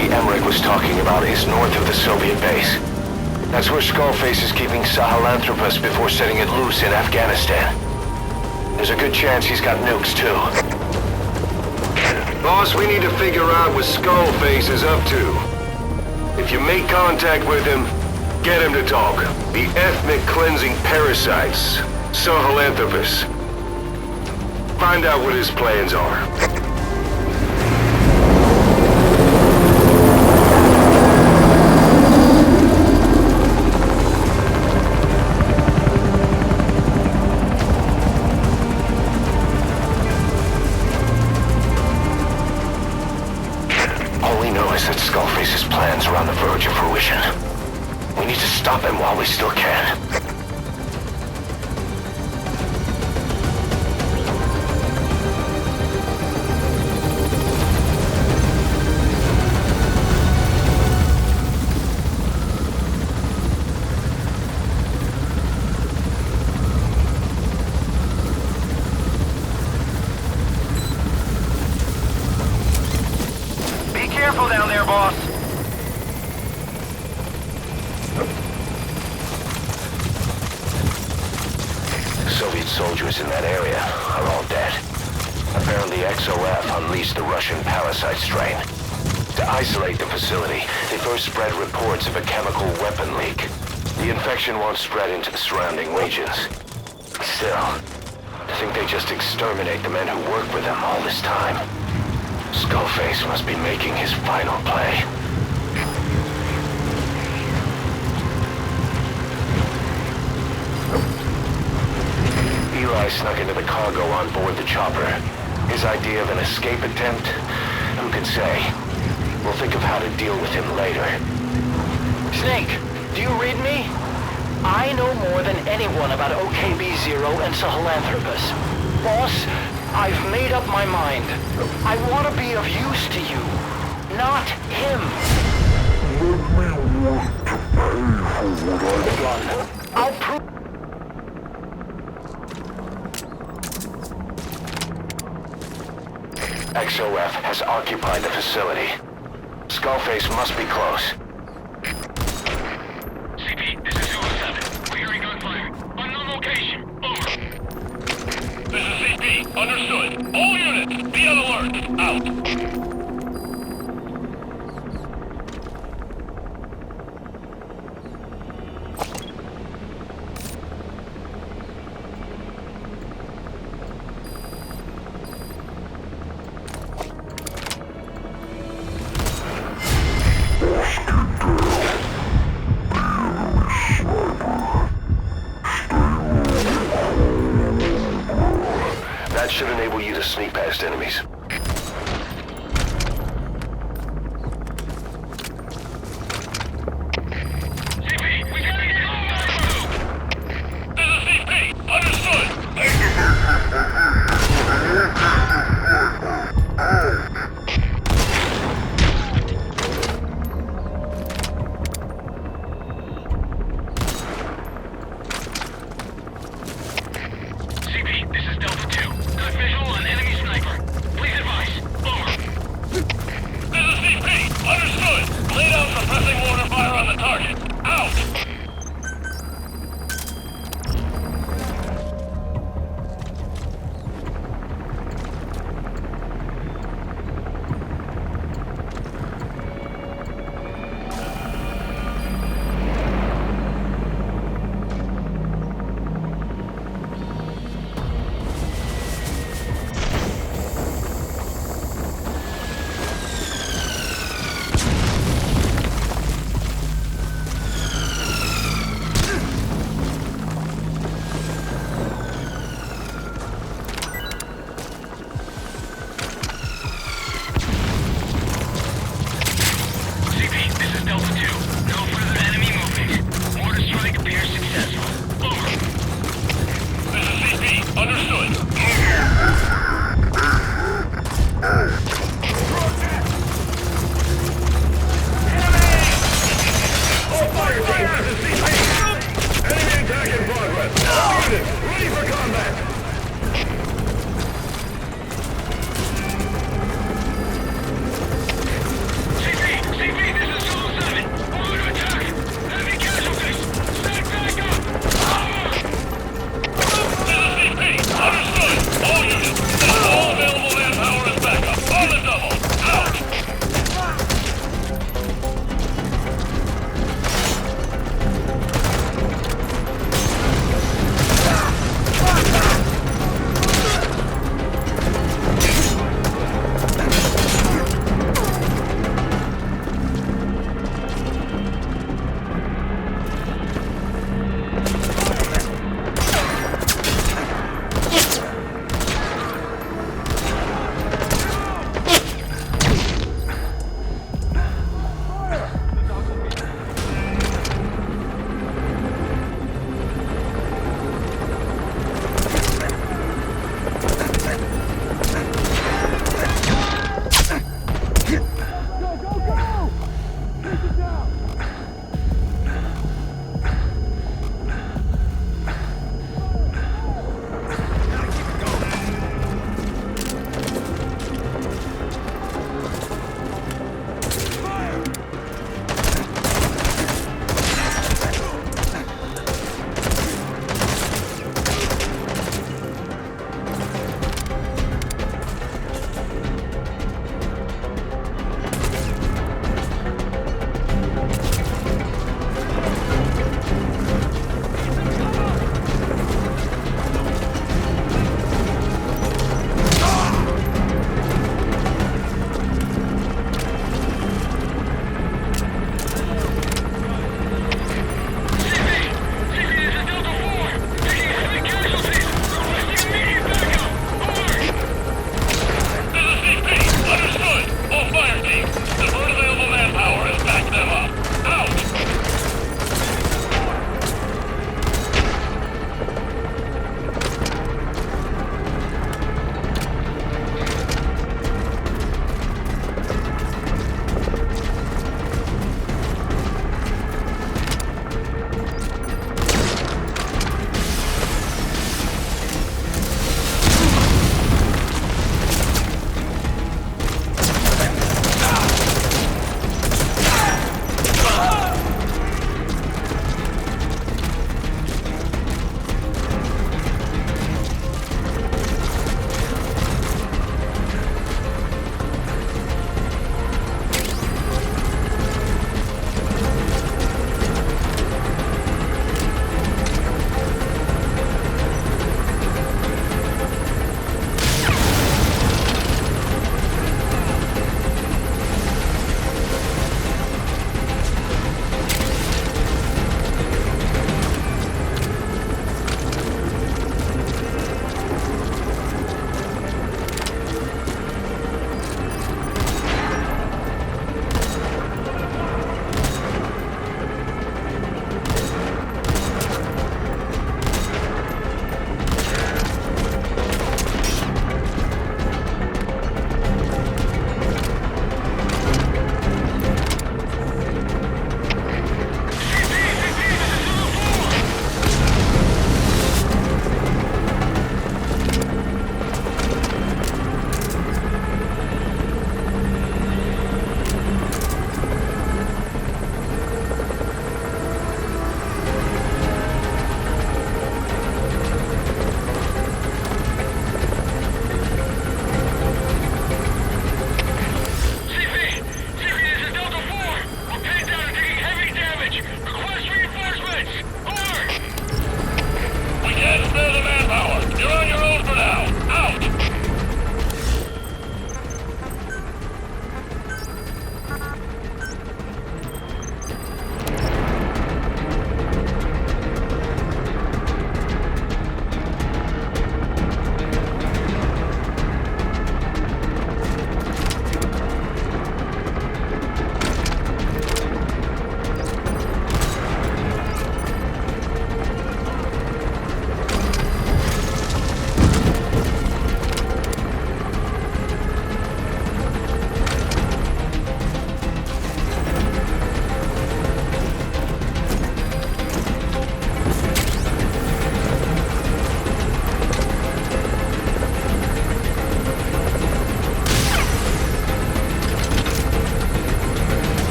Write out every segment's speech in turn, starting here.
facility Emmerich was talking about is north of the Soviet base. That's where Skullface is keeping Sahelanthropus before setting it loose in Afghanistan. There's a good chance he's got nukes, too. Boss, we need to figure out what Skullface is up to. If you make contact with him, get him to talk. The ethnic cleansing parasites, Sahelanthropus. Find out what his plans are. All we know is that Skullface's plans are on the verge of fruition. We need to stop him while we still can. Careful down there, boss. Soviet soldiers in that area are all dead. Apparently XOF unleashed the Russian parasite strain. To isolate the facility, they first spread reports of a chemical weapon leak. The infection won't spread into the surrounding regions. Still, I think they just exterminate the men who work with them all this time. Skullface must be making his final play. Eli snuck into the cargo on board the chopper. His idea of an escape attempt? Who can say? We'll think of how to deal with him later. Snake, do you read me? I know more than anyone about OKB-0 and Sahelanthropus. Boss, I've made up my mind. I want to be of use to you, not him. Let me work to pay for what I've done. I'll prove... XOF has occupied the facility. Skullface must be close. CP, this is 207. We're hearing gunfire. Unknown location. Over. This is CP. Understood. All units, be on alert. Out. That should enable you to sneak past enemies. CP, we gotta get over! This is CP. Understood. CP, this is Delta 2. Got visual on enemy sniper. Please advise. Over. This is CP. Understood. Laid out suppressing mortar fire on the target. Out.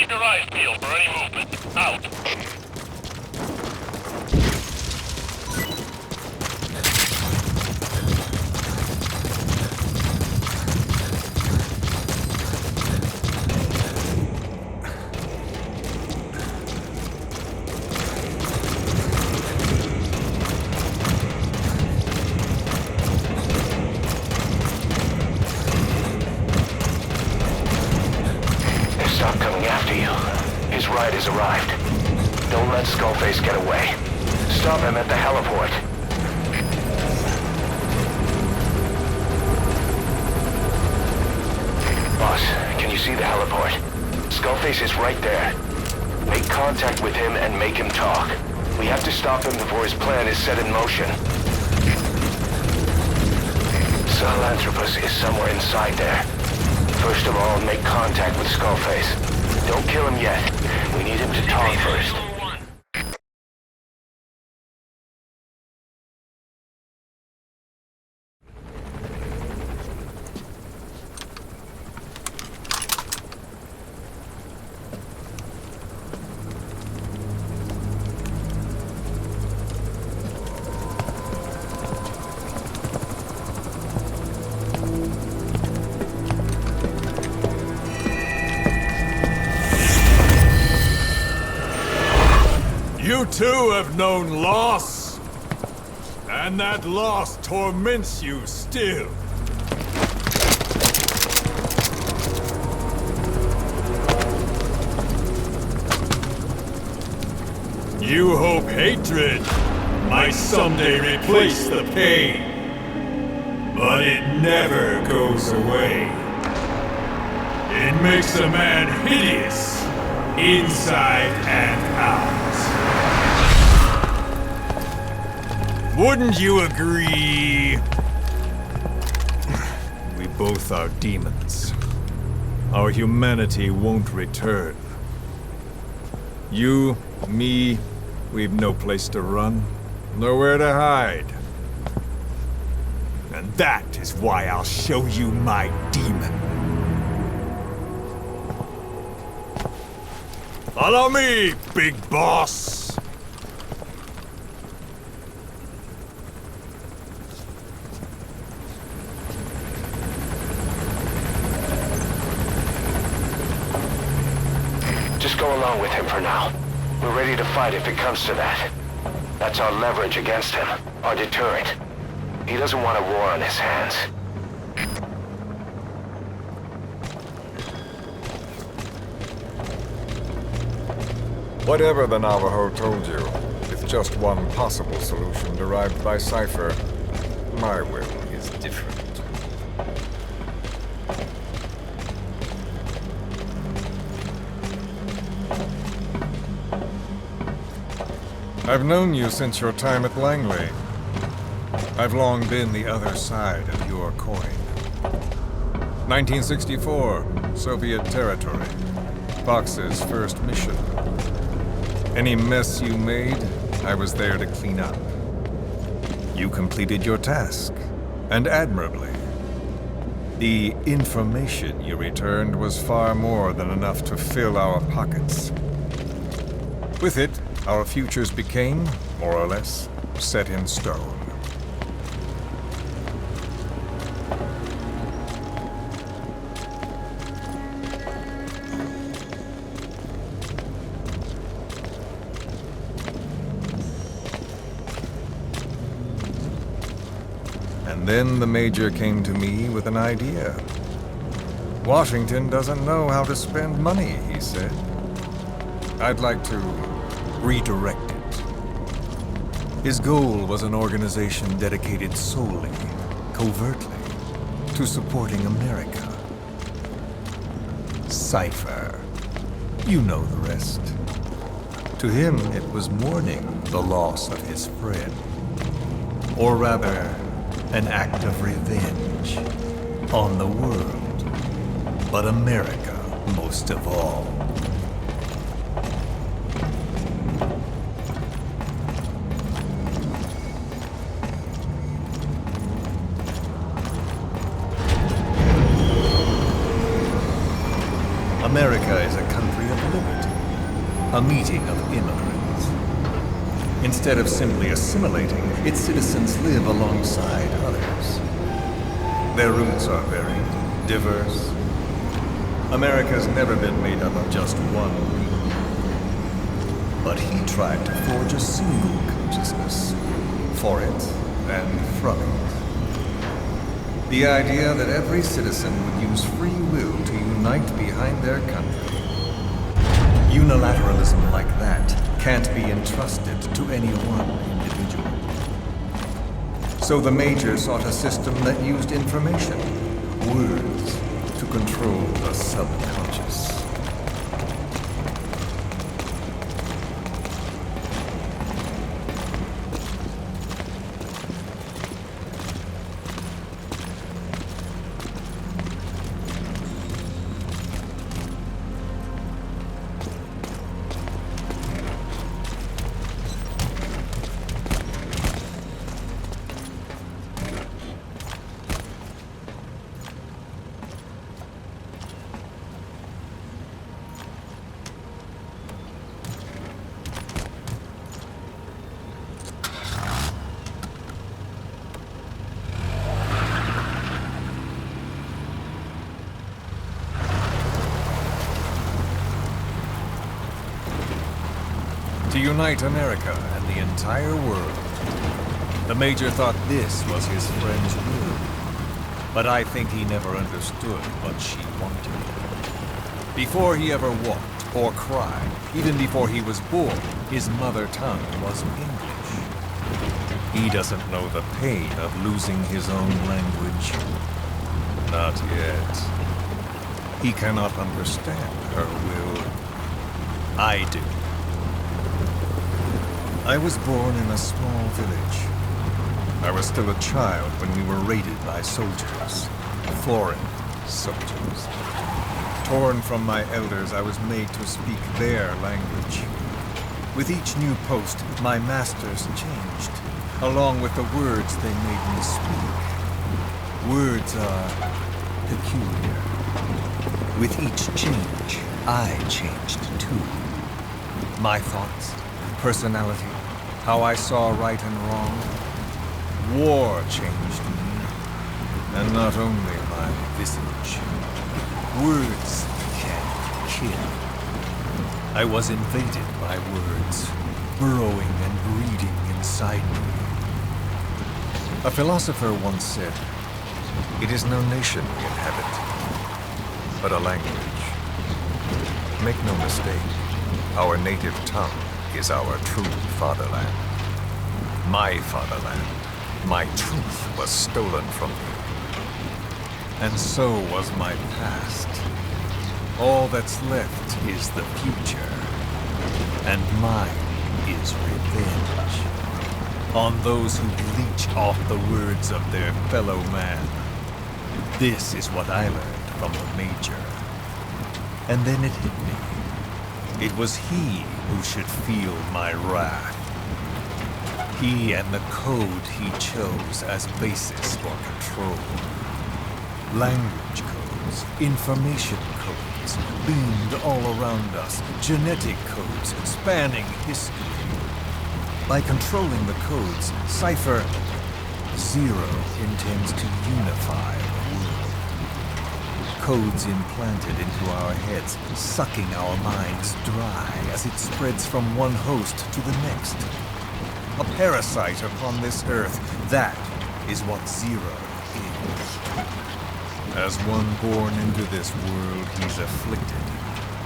Keep your eyes peeled for any movement. Out. Stop coming after you. His ride has arrived. Don't let Skullface get away. Stop him at the heliport. Boss, can you see the heliport? Skullface is right there. Make contact with him and make him talk. We have to stop him before his plan is set in motion. Sahelanthropus is somewhere inside there. First of all, make contact with Skullface. Don't kill him yet. We need him to talk first. You too have known loss, and that loss torments you still. You hope hatred might someday replace the pain, but it never goes away. It makes a man hideous, inside and out. Wouldn't you agree? We both are demons. Our humanity won't return. You, me, we've no place to run, nowhere to hide. And that is why I'll show you my demon. Follow me, big boss! Just go along with him for now. We're ready to fight if it comes to that. That's our leverage against him, our deterrent. He doesn't want a war on his hands. Whatever the Navajo told you, with just one possible solution derived by Cypher, my will is different. I've known you since your time at Langley. I've long been the other side of your coin. 1964, Soviet territory. Fox's first mission. Any mess you made, I was there to clean up. You completed your task, and admirably. The information you returned was far more than enough to fill our pockets. With it, our futures became, more or less, set in stone. And then the Major came to me with an idea. Washington doesn't know how to spend money, he said. I'd like to redirect it. His goal was an organization dedicated solely, covertly, to supporting America. Cypher. You know the rest. To him, it was mourning the loss of his friend. Or rather, an act of revenge on the world, but America most of all. America is a country of liberty. meeting of immigrants. Instead of simply assimilating, its citizens live alongside others. Their roots are varied, diverse. America's never been made up of just one people. But he tried to forge a single consciousness, for it and from it. The idea that every citizen would use free will to unite behind their country. Unilateralism like that can't be entrusted to any one individual. So the Major sought a system that used information, words, to control the subconscious. To unite America and the entire world. The Major thought this was his friend's will. But I think he never understood what she wanted. Before he ever walked or cried, even before he was born, his mother tongue was English. He doesn't know the pain of losing his own language. Not yet. He cannot understand her will. I do. I was born in a small village. I was still a child when we were raided by soldiers. Foreign soldiers. Torn from my elders, I was made to speak their language. With each new post, my masters changed, along with the words they made me speak. Words are peculiar. With each change, I changed too. My thoughts, personality, how I saw right and wrong. War changed me, and not only my visage. Words can kill. I was invaded by words, burrowing and breeding inside me. A philosopher once said, "It is no nation we inhabit, but a language." Make no mistake, our native tongue is our true fatherland. My fatherland, my truth was stolen from me. And so was my past. All that's left is the future. And mine is revenge. On those who leech off the words of their fellow man. This is what I learned from the Major. And then it hit me. It was he who should feel my wrath. He and the code he chose as basis for control. Language codes, information codes, beamed all around us, genetic codes spanning history. By controlling the codes, Cypher Zero intends to unify the world. Codes implanted into our heads, sucking our minds dry as it spreads from one host to the next. A parasite upon this earth, that is what Zero is. As one born into this world, he's afflicted.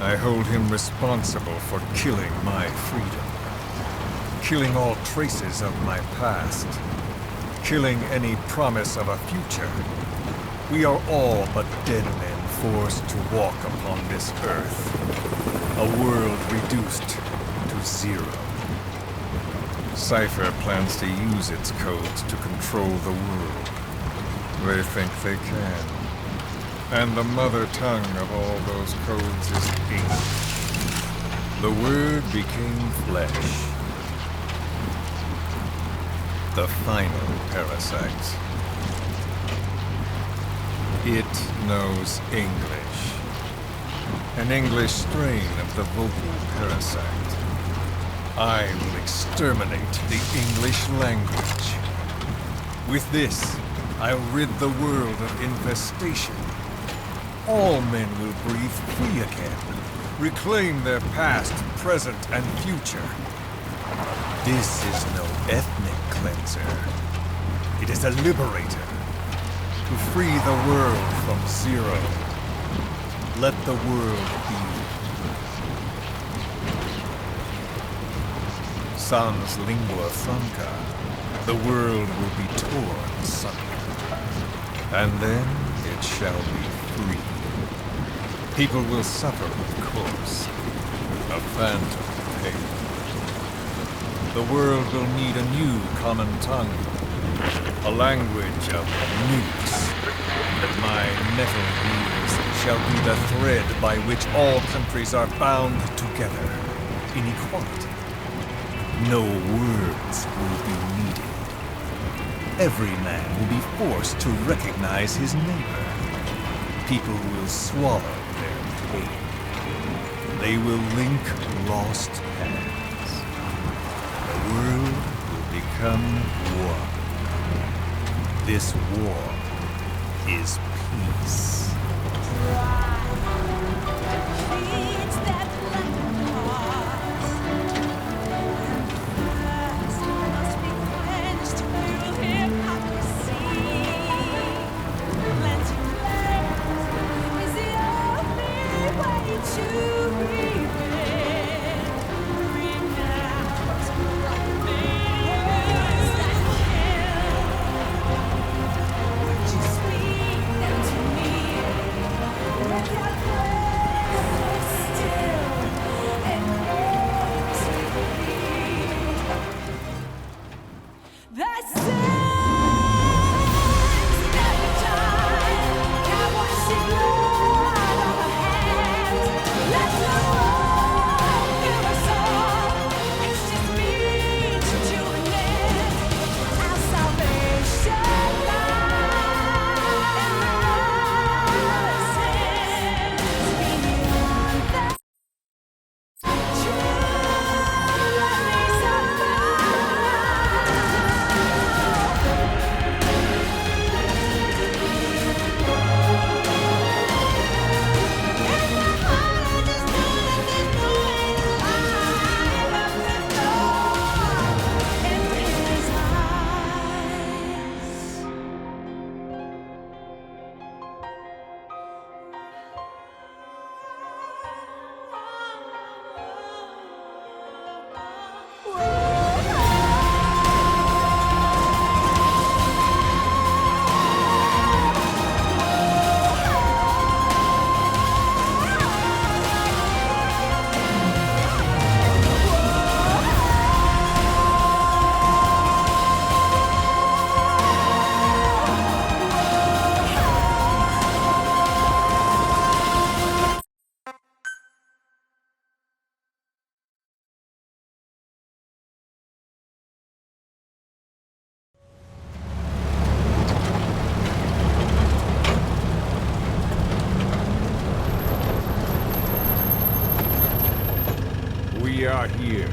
I hold him responsible for killing my freedom. Killing all traces of my past. Killing any promise of a future. We are all but dead men forced to walk upon this earth. A world reduced to zero. Cypher plans to use its codes to control the world. They think they can. And the mother tongue of all those codes is English. The word became flesh. The final parasite. It knows English. An English strain of the vocal parasite. I will exterminate the English language. With this, I'll rid the world of infestation. All men will breathe free again, reclaim their past, present, and future. This is no ethnic cleanser. It is a liberator. To free the world from zero. Let the world be. Sans lingua franca, the world will be torn asunder. And then it shall be free. People will suffer, of course. A phantom pain. The world will need a new common tongue. A language of newts. My metal wheels shall be the thread by which all countries are bound together in equality. No words will be needed. Every man will be forced to recognize his neighbor. People will swallow their pain. They will link lost hands. The world will become one. This war is peace. We are here.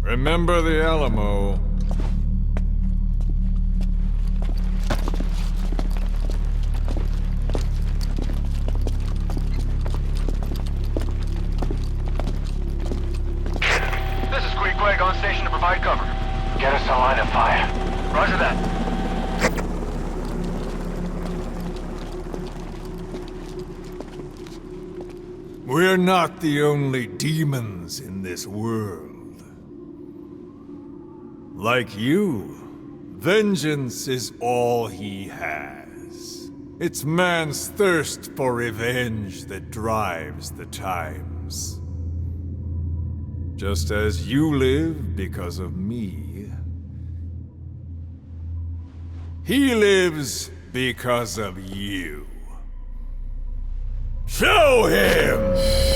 Remember the Alamo. This is Queequeg on station to provide cover. Get us a line of fire. Roger that. We're not the only demons in this world. Like you, vengeance is all he has. It's man's thirst for revenge that drives the times. Just as you live because of me, He lives because of you. Show him!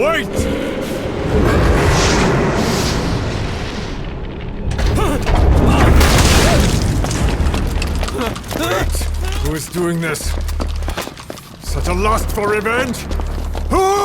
Wait! Who is doing this? Such a lust for revenge? Who